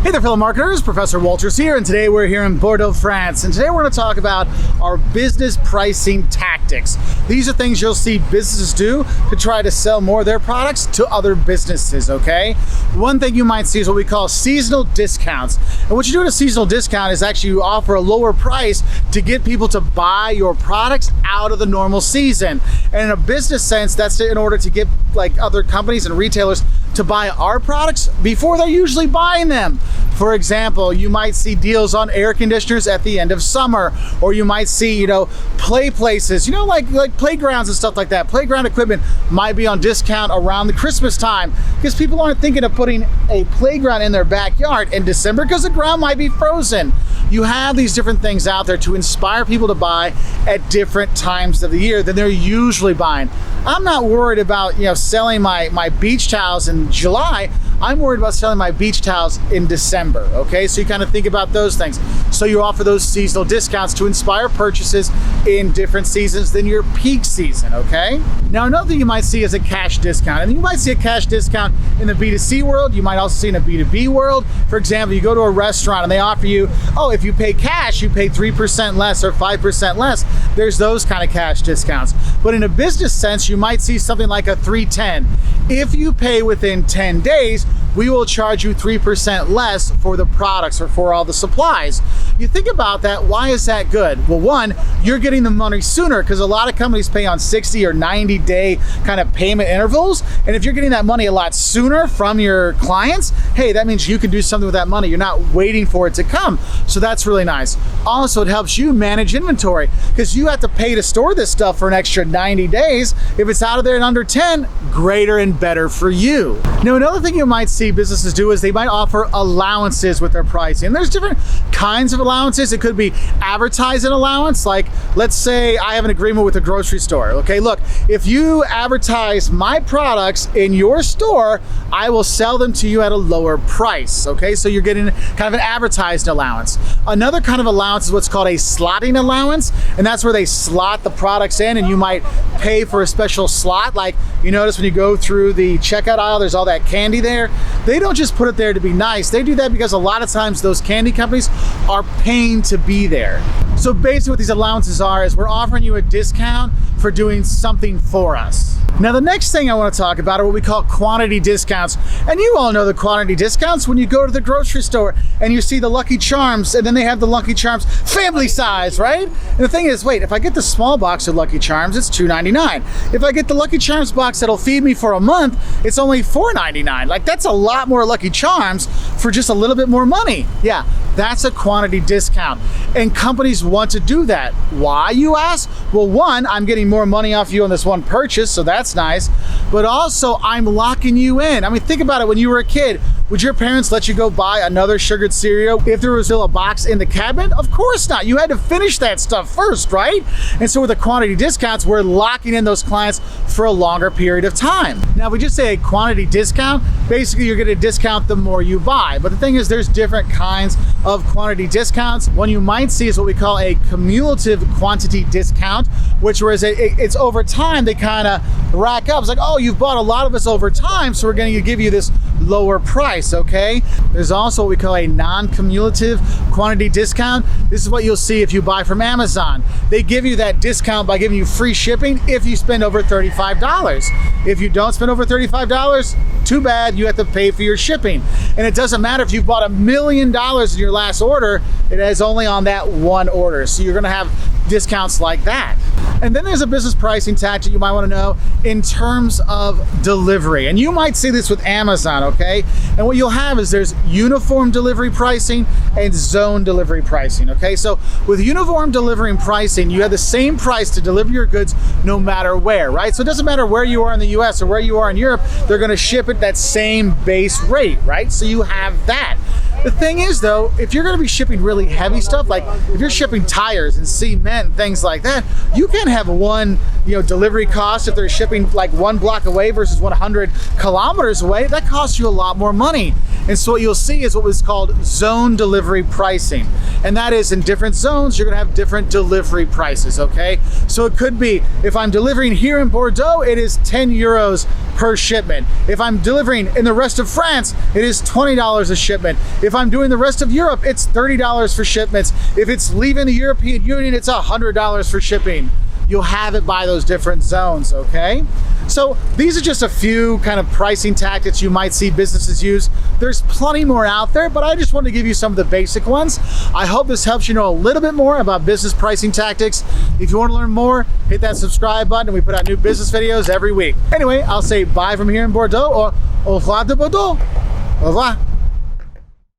Hey there, fellow marketers. Professor Wolters here, and today we're here in Bordeaux, France. And today we're going to talk about our business pricing tactics. These are things you'll see businesses do to try to sell more of their products to other businesses, okay? One thing you might see is what we call seasonal discounts. And what you do at a seasonal discount is actually you offer a lower price to get people to buy your products out of the normal season. And in a business sense, that's in order to get like other companies and retailers to buy our products before they're usually buying them. For example, you might see deals on air conditioners at the end of summer, or you might see, play places, like playgrounds and stuff like that. Playground equipment might be on discount around the Christmas time because people aren't thinking of putting a playground in their backyard in December because the ground might be frozen. You have these different things out there to inspire people to buy at different times of the year than they're usually buying. I'm not worried about, selling my beach towels in July. I'm worried about selling my beach towels in December, okay? So you kind of think about those things. So you offer those seasonal discounts to inspire purchases in different seasons than your peak season, okay? Now, another thing you might see is a cash discount. And you might see a cash discount in the B2C world. You might also see in a B2B world. For example, you go to a restaurant and they offer you, if you pay cash, you pay 3% less or 5% less. There's those kind of cash discounts. But in a business sense, you might see something like a 310. If you pay within 10 days, we will charge you 3% less for the products or for all the supplies. You think about that, why is that good? Well, one, you're getting the money sooner because a lot of companies pay on 60 or 90 day kind of payment intervals. And if you're getting that money a lot sooner from your clients, hey, that means you can do something with that money. You're not waiting for it to come. So that's really nice. Also, it helps you manage inventory because you have to pay to store this stuff for an extra 90 days. If it's out of there in under 10, greater and better for you. Now, another thing you might see businesses do is they might offer allowances with their pricing. And there's different kinds of allowances. It could be advertising allowance, like let's say I have an agreement with a grocery store. Okay, look, if you advertise my products in your store, I will sell them to you at a lower price. Okay, so you're getting kind of an advertised allowance. Another kind of allowance is what's called a slotting allowance, and that's where they slot the products in and you might pay for a special slot. Like you notice when you go through the checkout aisle, there's all that candy there. They don't just put it there to be nice. They do that because a lot of times those candy companies are paying to be there. So basically what these allowances are is we're offering you a discount for doing something for us. Now the next thing I want to talk about are what we call quantity discounts. And you all know the quantity discounts when you go to the grocery store and you see the Lucky Charms and then they have the Lucky Charms family size, right? And the thing is, wait, if I get the small box of Lucky Charms, it's $2.99. If I get the Lucky Charms box that'll feed me for a month, it's only $4.99. Like that's a lot more Lucky Charms for just a little bit more money. Yeah, that's a quantity discount. And companies want to do that. Why, you ask? Well, one, I'm getting more money off you on this one purchase, so that's nice. But also, I'm locking you in. I mean, think about it. When you were a kid, would your parents let you go buy another sugared cereal if there was still a box in the cabinet? Of course not. You had to finish that stuff first, right? And so with the quantity discounts, we're locking in those clients for a longer period of time. Now, if we just say a quantity discount, basically you're going to discount the more you buy. But the thing is, there's different kinds of quantity discounts. One you might see is what we call a cumulative quantity discount, which whereas it's over time, they kind of rack up. It's like, oh, you've bought a lot of this over time, so we're going to give you this lower price, okay? There's also what we call a non-cumulative quantity discount. This is what you'll see if you buy from Amazon. They give you that discount by giving you free shipping if you spend over $35. If you don't spend over $35, too bad, you have to pay for your shipping. And it doesn't matter if you've bought $1 million in your last order, it is only on that one order. So you're gonna have discounts like that. And then there's a business pricing tactic you might want to know in terms of delivery. And you might see this with Amazon, okay? And what you'll have is there's uniform delivery pricing and zone delivery pricing, okay? So with uniform delivery pricing, you have the same price to deliver your goods no matter where, right? So it doesn't matter where you are in the US or where you are in Europe, they're gonna ship it that same base rate, right? So you have that. The thing is though, if you're gonna be shipping really heavy stuff, like if you're shipping tires and cement and things like that, you can have one delivery cost if they're shipping like 1 block away versus 100 kilometers away. That costs you a lot more money. And so what you'll see is what was called zone delivery pricing. And that is in different zones, you're gonna have different delivery prices, okay? So it could be, if I'm delivering here in Bordeaux, it is 10 euros per shipment. If I'm delivering in the rest of France, it is $20 a shipment. If I'm doing the rest of Europe, it's $30 for shipments. If it's leaving the European Union, it's $100 for shipping. You'll have it by those different zones, okay? So these are just a few kind of pricing tactics you might see businesses use. There's plenty more out there, but I just wanted to give you some of the basic ones. I hope this helps you know a little bit more about business pricing tactics. If you want to learn more, hit that subscribe button, and we put out new business videos every week. Anyway, I'll say bye from here in Bordeaux, or au revoir de Bordeaux. Au revoir.